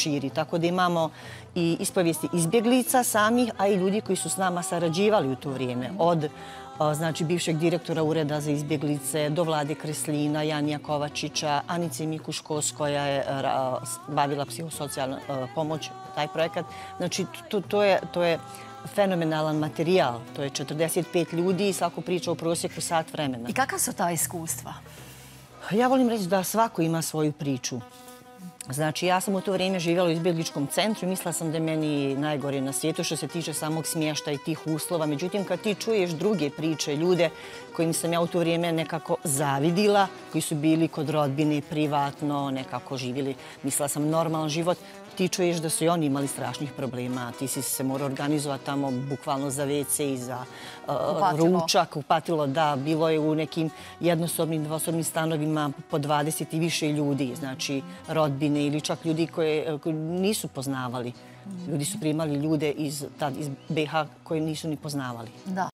širi. Tako da imamo i ispovijesti izbjeglica samih, a i ljudi koji su s nama sarađivali u to vrijeme. Od znači bivšeg direktora Ureda za izbjeglice do Vlade Kreslina, Janija Kovačića, Anice Mikuškos koja je bavila psihosocijalnu pomoć, taj projekat. Znači to je fenomenalan materijal. To je 45 ljudi i svako priča u prosjeku sat vremena. I kakva su ta iskustva? Ja volim reći da svako ima svoju priču. Znači, ja sam u to vrijeme živjela u izbjegličkom centru i mislila sam da je meni najgore na svijetu što se tiče samog smještaja i tih uslova. Međutim, kad ti čuješ druge priče, ljude kojim sam ja u to vrijeme nekako zavidila, koji su bili kod rodbine privatno, nekako živjeli, mislila sam, normalan život, ti čuješ da su i oni imali strašnih problema. Ti si se morao organizovati tamo bukvalno za WC i za ručak, kupatilo. Da, bilo je u nekim jednosobnim, dvosobnim stanovima po 20 i više ljudi, znači rodbine ili čak ljudi koje nisu poznavali. Ljudi su primali ljude iz BiH koje nisu ni poznavali.